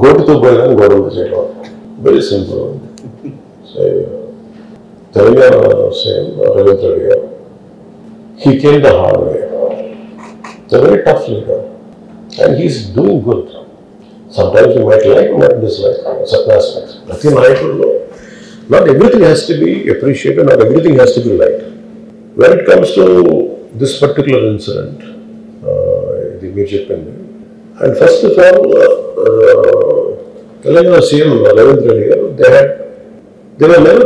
గోటుతో పోయినా గొడవ చేయడం very simple. Telangana same Revanth Reddy గారు, he came the hard way. It's a very tough leader and he's doing good. Sometimes you might like, you might dislike certain aspects. Nothing nayakudulo, not everything has to be appreciated, not everything has to be liked. When it comes to this particular incident, the major pending, and first of all, Telangana CM Ravindra Reddy garu, they were never,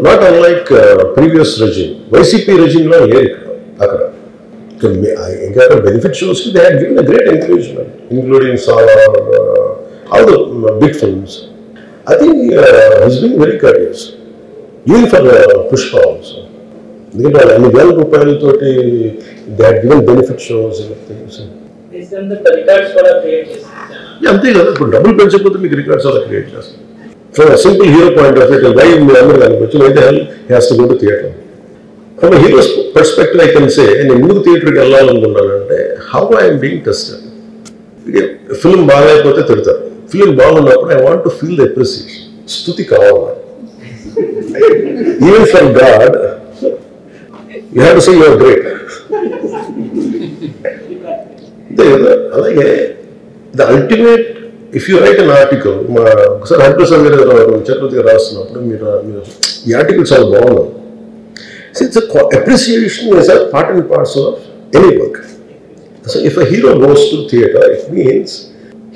not unlike previous regime. YCP regime lo leru akkada. Benefit shows they had given a great encouragement, including Salar, all the big films. I think he's been very courteous, even for Pushpa also. They had given benefit shows and things. The records for a create. Yeah, I'm thinking that double benefit for the records are create. From a simple hero point of view, why the hell he has to go to theatre? From a hero's perspective, I can say, in a movie theatre, how I am being tested. Film film I want to feel the appreciation. Stuti kavana. Even from God, you have to say you are great. The ultimate, if you write an article, sir, the articles are born. Since appreciation is a part and parcel of any work. So if a hero goes to theatre, it means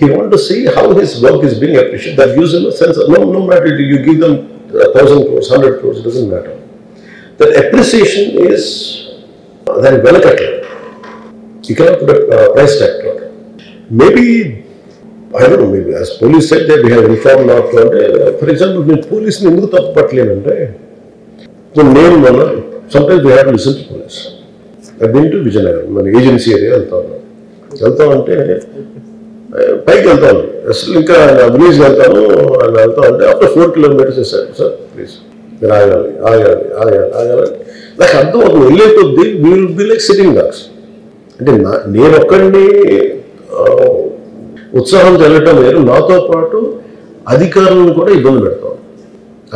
he wants to see how his work is being appreciated. That gives him a sense of, no matter if you give them 1,000 crores, 100 crores, it doesn't matter. That appreciation is then well calculated. You cannot put a price tag to it. Maybe, I don't know, maybe as police said that we have informed not to, for example, when police in the name, sometimes we have to listen to police. I've been to Vijayanagar, my agency area, after 4 kilometers, I said, sir, please, we will be like sitting ducks. నేను ఒక్కడిని ఉత్సాహం చెల్లటం వేరు, నాతో పాటు అధికారులను కూడా ఇబ్బంది పెడతాం.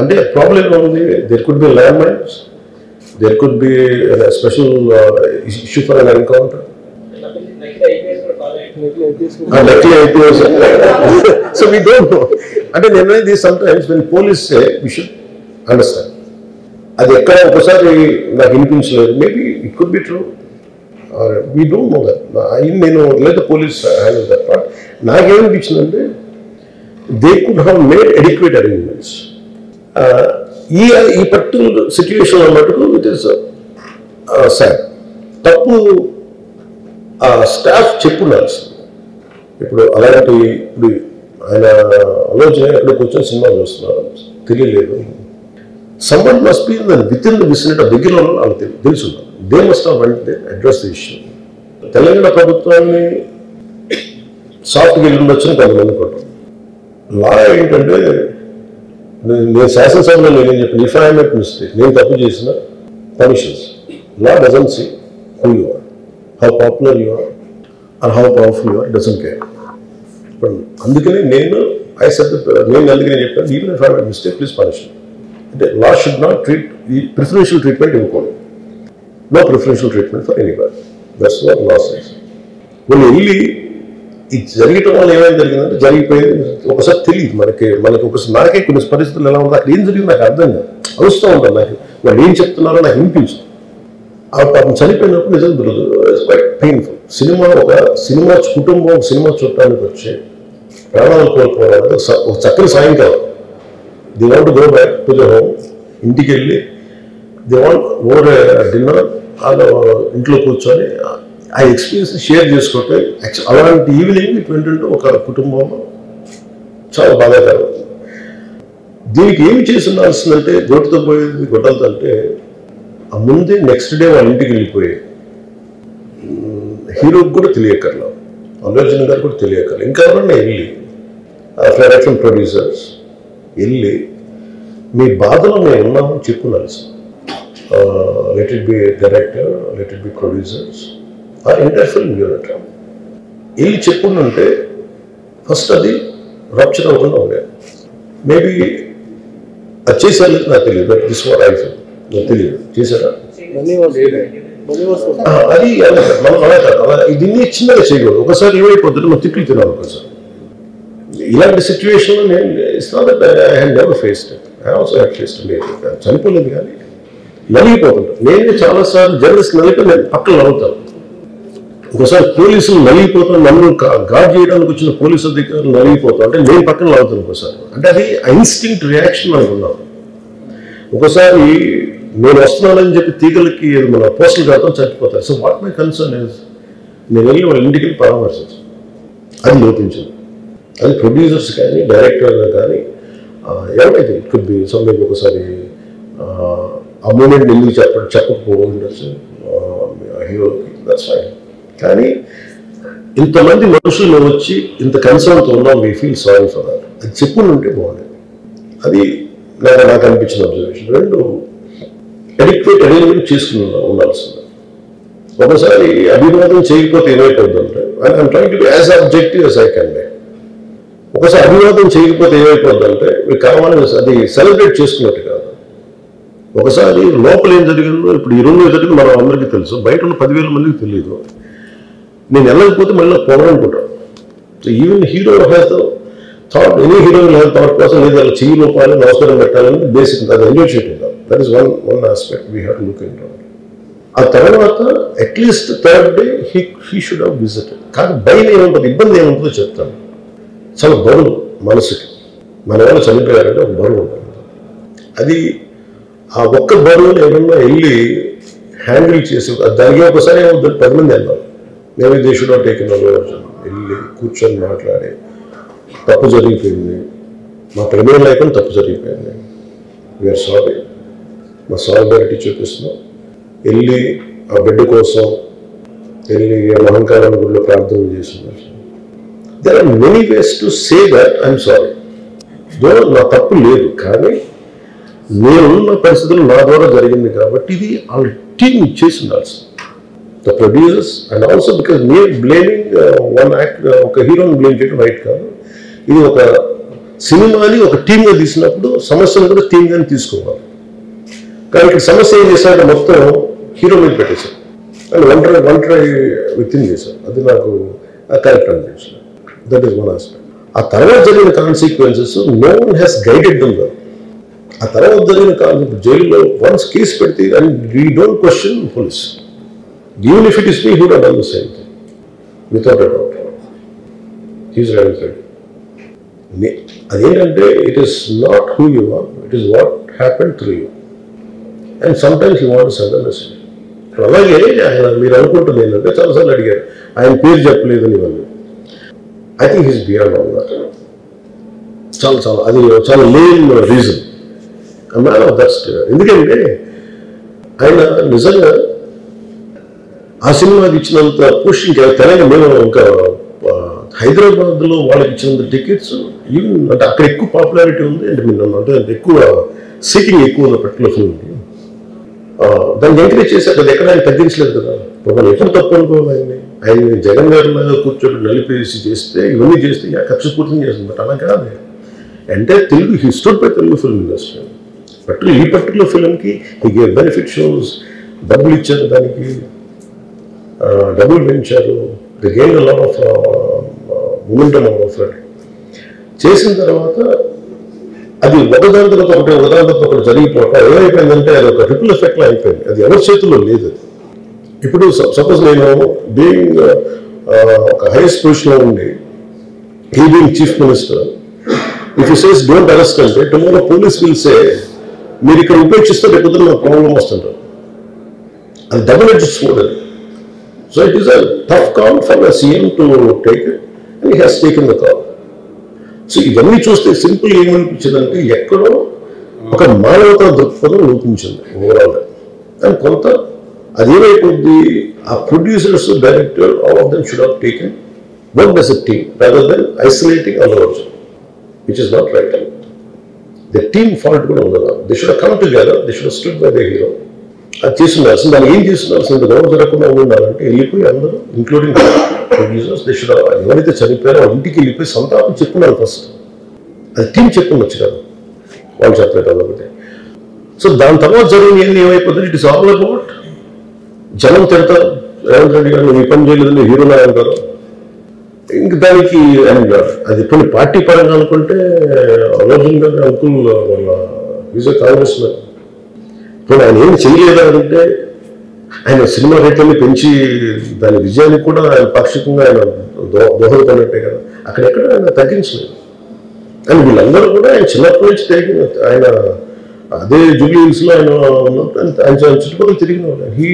అంటే ప్రాబ్లం ఏముంది, there could be land mines, there could be special issue for an encounter. So we don't know. అంటే నేను అనేది sometimes when police say we should understand. అది ఎక్కడ ఒకసారి నాకు వినిపించలేదు, maybe it could be true. We don't know that. Let the police handle that part. They could have made adequate arrangements. This particular situation, it is sad. Tappu staff cheppunaru. Ippudu alanti ayana alojana ekkada kochani cinema chustunaru teliyaledu. Someone must be within the vicinity of దగ్గరలో వాళ్ళకి తెలుసు. They must have went there, address the issue. Telangana ప్రభుత్వాన్ని సాఫ్ట్గా వెళ్ళొచ్చని కొంతమంది కొట్టారు. లా ఏంటంటే, నేను శాసనసభలో నేనేం చెప్పాను, ఇఫ్ ఐ మేక్ మిస్టేక్, నేను తప్పు చేసిన punishments. Law doesn't see who you are, how popular you are and how powerful you are, doesn't care. అందుకని నేను అందుకనే చెప్పాను, even if I make mistake, please punish. అంటే law should not treat preferential treatment ఇవ్వకూడదు. No preferential treatment for anybody. That's what law says. When you really, it's జరిగటం వల్ల ఏమైనా జరిగిందంటే జరిగిపోయింది ఒకసారి తెలియదు మనకి ఒకసారి నాకే కొన్ని పరిస్థితులు ఎలా ఉందో అక్కడ ఏం జరిగింది నాకు అర్థం కాదు, అరుస్తూ ఉంటాను. నాకు వాళ్ళు ఏం చెప్తున్నారో నాకు వినిపించదు. ఆ పాపం చనిపోయినప్పుడు నిజంగా దొరకదు. It's quite painful. సినిమా కుటుంబం సినిమా చూడటానికి వచ్చి ప్రాణాలు కోల్పోవడానికి ఒక చక్కని సాయంకాలం, they want to go back to the home, ఇంటికి వెళ్ళి దే వాంట్ ఓవర్ డిన్నర్, వాళ్ళు ఇంట్లో కూర్చొని ఆ ఎక్స్పీరియన్స్ షేర్ చేసుకుంటే అలాంటి ఈవినింగ్ ఇట్ వెంటంటే ఒక కుటుంబంలో చాలా బాధాకరం. దీనికి ఏమి చేసి ఉండాల్సిందంటే, గొడ్డతో పోయేది గొడ్డలతో అంటే ఆ ముందే నెక్స్ట్ డే వాళ్ళ ఇంటికి వెళ్ళిపోయి హీరోకి కూడా తెలియకర్లా, అల్లు అర్జున్ గారు కూడా తెలియకర్లా, ఇంకా ఎవరన్నా వెళ్ళి డైరెక్షన్ ప్రొడ్యూసర్స్ వెళ్ళి మీ బాధలో మేము ఉన్నామని చెప్పున్నారు. let it be a director, let it be producers, or entire film unit. వీళ్ళు చెప్పుకుంటే ఫస్ట్ అది రప్చర్ అవ్వకుండా ఉండేది. మేబీ అది చేశారు నాకు తెలియదు, but this what I feel. నాకు తెలియదు చేశారా అది మనం అలా కాదు, అలా దీన్ని చిన్నగా చేయకూడదు. ఒకసారి ఏమైపోతుంది మనం తిట్లు తినాలి. ఒకసారి ఇలాంటి సిచ్యువేషన్లో నేను it's not that I had never faced it. I also had faced it. చనిపోలేదు కానీ నలిగిపోతుంటాను. నేనే చాలాసార్లు జర్నలిస్ట్ నలిపి నేను పక్కన నవ్వుతాను. ఒకసారి పోలీసులు నలిగిపోతాను, నన్ను గార్డ్ చేయడానికి వచ్చిన పోలీసు అధికారులు నలిగిపోతాను అంటే నేను పక్కన నవ్వుతాను ఒకసారి. అంటే అది ఇన్స్టింక్ట్ రియాక్షన్ మనకు ఉన్నాను. ఒకసారి నేను వస్తున్నానని చెప్పి తీగలకి మన పోస్టులు కాదు చచ్చిపోతారు. So what my concern is నేను వెళ్ళి వాళ్ళ ఇంటికి వెళ్ళి పరామర్శించు. అది లోపించింది. అది ప్రొడ్యూసర్స్ కానీ డైరెక్టర్ కానీ ఎవరైతే ఇట్ కుడ్ బి సమ్వేర్ ఒకసారి ఆ మూమెంట్ ఎందుకు చెప్పకపోవచ్చు హీరోకి, దట్స్ ఫైన్. కానీ ఇంతమంది మనుషులు మేము వచ్చి ఇంత కన్సర్న్తో ఉన్నాం, we feel sorry for that. అది చెప్పుకుంటే బాగుండేది. అది నాకు అనిపించిన అబ్జర్వేషన్. రెండు అడిక్వేట్ అరేంజ్మెంట్ చేసుకుని ఉండాల్సింది. ఒకసారి అభివాదం చేయకపోతే ఏమైపోద్దంటే I'm trying to be as objective as I can be. ఒకసారి అభివాదం చేయకపోతే ఏమైపోద్దంటే మీకు కావాలని అది సెలబ్రేట్ చేసుకున్నట్టు కాదు. ఒకసారి లోపల ఏం జరిగిందో ఇప్పుడు ఈ రూమ్లో జరిగింది మనం అందరికీ తెలుసు, బయట ఉన్న 10,000 మందికి తెలియదు. నేను వెళ్ళకపోతే మళ్ళీ పోవాలనుకుంటాను. So even hero has the thought, any hero has thought కోసం లేదు అలా చెయ్యి లోపాలి నమస్కారం పెట్టాలని బేసిక్ అది ఎంజాయ్ చేయటం కాదు. That is one aspect we have to look in. ఆ తర్వాత at least third day he should have visited. కానీ భయం ఏముంటుంది, ఇబ్బంది ఏముంటుందో చెప్తాను. చాలా బరువు మనసుకి, మన వాళ్ళు చనిపోయారంటే ఒక బరువు ఉంటుంది. అది ఆ ఒక్క బరువుని ఏమన్నా వెళ్ళి హ్యాండిల్ చేసి దానికి ఒకసారి ఏమవుతుంది 10 మంది వెళ్ళాలి. Maybe they should have taken over. వెళ్ళి కూర్చొని మాట్లాడి తప్పు జరిగిపోయింది, మా ప్రమేయం లేకుండా తప్పు జరిగిపోయింది, వీఆర్ సారీ, మా సాలిడారిటీ చూపిస్తున్నాం. వెళ్ళి ఆ బిడ్డ కోసం వెళ్ళి అహంకారం గుడిలో ప్రార్థన చేస్తున్నారు. There are many ways to say that I'm sorry. నా తప్పు లేదు, కానీ నేనున్న పరిస్థితులు నా ద్వారా జరిగింది కాబట్టి ఇది వాళ్ళ టీం చేసి ఉండాల్సింది. The producers and also because మీరు బ్లేమింగ్ వన్ యాక్ట్, ఒక హీరోని బ్లేమ్ చేయడం రైట్ కాదు. ఇది ఒక సినిమాని ఒక టీమ్గా తీసినప్పుడు సమస్యను కూడా టీమ్గానే తీసుకోవాలి. కానీ ఇక్కడ సమస్య ఏం చేశారంటే మొత్తం హీరో మీద పెట్టేశారు అండ్ ఒంటరి వ్యక్తిని చేశారు. అది నాకు కరెక్ట్ అనిపించింది. That is one aspect. ఆ తర్వాత జరిగిన consequences no one has guided them well. ఆ తర్వాత జరిగిన జైల్లో వన్స్ కేసు పెడితే and we don't question police. Even if it is me who would done the same thing without a doubt. He's right. అదేంటంటే it is not who you are, it is what happen through you. And sometimes you want to send a message. అలాగే ఆయన మీరు అనుకుంటుంది ఏంటంటే చాలాసార్లు అడిగారు ఆయన పేరు చెప్పలేదని వాళ్ళు. I think he's beyond all that. చాలా అది చాలా lane reason. Man of that state. ఎందుకంటే ఆయన నిజంగా ఆ సినిమాకి ఇచ్చినంత పుష్ ఇంకా తెలంగాణ మేము ఇంకా హైదరాబాద్లో వాళ్ళకి ఇచ్చినంత టికెట్స్ ఈవెన్ అంటే అక్కడ ఎక్కువ పాపులారిటీ ఉంది. అంటే ఎక్కువ సీకింగ్ ఎక్కువ ఉన్న పర్టికులర్ ఫిల్మ్కి దాన్ని ఎంకరేజ్ చేశారు. అది ఎక్కడ ఆయన తగ్గించలేదు కదా. మనం ఎప్పుడు తప్పు అనుకోవాలి. ఆయన్ని జగన్ గారి లాగా కూర్చొని నలిపేసి చేస్తే ఇవన్నీ చేస్తే ఖర్చు పూర్తి చేస్తుంది. అలా కాదు. అంటే Telugu he stood by Telugu film industry. ఈ పర్టికులర్ ఫిల్మ్కి హీ గేవ్ బెనిఫిట్ షోస్, డబ్బులు ఇచ్చారు, దానికి డబ్బులు పెంచారు. They gain lot of momentum of it. చేసిన తర్వాత అది ఒకదాని తర్వాత ఒకటి జరిగిపోవటం ఏమైపోయిందంటే అది ఒక రిపుల్ ఎఫెక్ట్లో అయిపోయింది. అది ఎవరి చేతుల్లో లేదు. ఇప్పుడు సపోజ్ నేను బీయింగ్ ఒక హైయెస్ట్ పొజిషన్లో ఉండి he being chief minister, if you says don't arrest అంటే టుమారో పోలీస్ విల్ సే మీరు ఇక్కడ ఉపేక్షిస్తే రేపు నాకు ప్రాబ్లం వస్తుంటారు. అది డబుల్ ఎడ్జ్డ్ స్వోర్డ్ అది. So it is a tough call for the CM to take it and he has taken the call. So ఇవన్నీ చూస్తే సింపుల్ ఏమనిపించిందంటే ఎక్కడో ఒక మానవతా దృక్పథం లోపించింది ఓవరాల్గా. అండ్ కొంత అదేమైపోద్ది ఆ producers, director all of them should have taken work as a team rather than isolating Allu Arjun, which is not right. The team fault కూడా ఉండదు. They should have come together, they should have stood by the hero అది చేస్తుండాల్సింది. దాన్ని ఏం చేస్తుండాల్సింది గొడవ జరగకుండా ఉండాలంటే వెళ్ళిపోయి అందరూ ఇంక్లూడింగ్ ప్రొడ్యూసర్స్ ఎవరైతే చనిపోయారో వాళ్ళ ఇంటికి వెళ్ళిపోయి సంతాపం చెప్పున్నారు ఫస్ట్. అది టీం చెప్పుండొచ్చు కదా, వాళ్ళు చెప్పలేదు అదొకటి. సో దాని తర్వాత జరిగిన ఏమైపోతుంది, ఇట్ ఇస్ ఆల్ అబౌట్ జనం తిడతారు, రేవంత్ రెడ్డి గారు నువ్వు ఈ పని చేయలేదని హీరోలా అంటారు. ఇంక దానికి అది కొన్ని పార్టీ పరంగా అనుకుంటే అర్జున్ గారి అంకుల్ వాళ్ళ ఈజ్ కాంగ్రెస్ మ్యాన్. ఇప్పుడు ఆయన ఏమి చేయలేదా అంటే ఆయన సినిమా రేట్లన్నీ పెంచి దాని విజయానికి కూడా ఆయన పాక్షికంగా ఆయన దోహదపడినట్టే కదా, అక్కడెక్కడ ఆయన తగ్గించలేదు. కానీ వీళ్ళందరూ కూడా ఆయన చిన్నప్పటి నుంచి తిరిగిన ఆయన అదే జూబ్లీ హిల్స్లో ఆయన ఉన్నప్పుడు ఆయన చుట్టుపక్కల తిరిగిన వాళ్ళు. He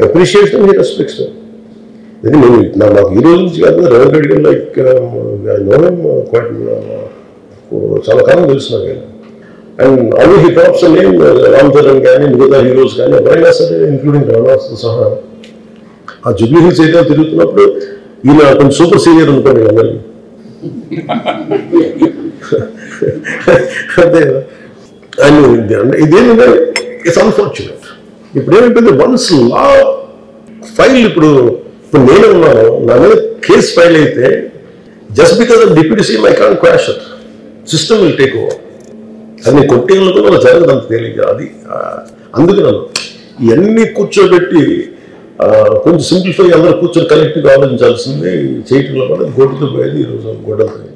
appreciates them, he respects them. ఇది నేను నాకు ఈ రోజు నుంచి కాదు, రేవంత్ రెడ్డి గారు లైక్ చాలా కాలం తెలుసు నాకు. And already he drops name Ram Charan కానీ మిగతా హీరోస్ కానీ ఎవరైనా సరే ఇంక్లూడింగ్ రాణాతో సహా ఆ జూబ్లీ హిల్స్ ఏదో తిరుగుతున్నప్పుడు ఈయన కొంచెం సూపర్ సీనియర్ అనుకోండి అందరికీ. అదే అండ్ ఇదేంటంటే ఇట్స్ అన్ఫార్చునేట్. ఇప్పుడు ఏమైపోయింది, వన్స్ లా ఫైల్ ఇప్పుడు నేనే ఉన్నాను, నా మీద కేసు ఫైల్ అయితే just because of deputy CM I can't quash it, system will take over. అది నేను కొట్టేళ్ళతో అలా జరగదు అంత తేలిక. అది అందుకు నన్ను ఇవన్నీ కూర్చోబెట్టి కొంచెం సింప్లిఫై అందరూ కూర్చొని కలెక్టివ్గా ఆలోచించాల్సింది చేయటంలో కూడా గోటుతో పోయేది ఈరోజు గొడవలు.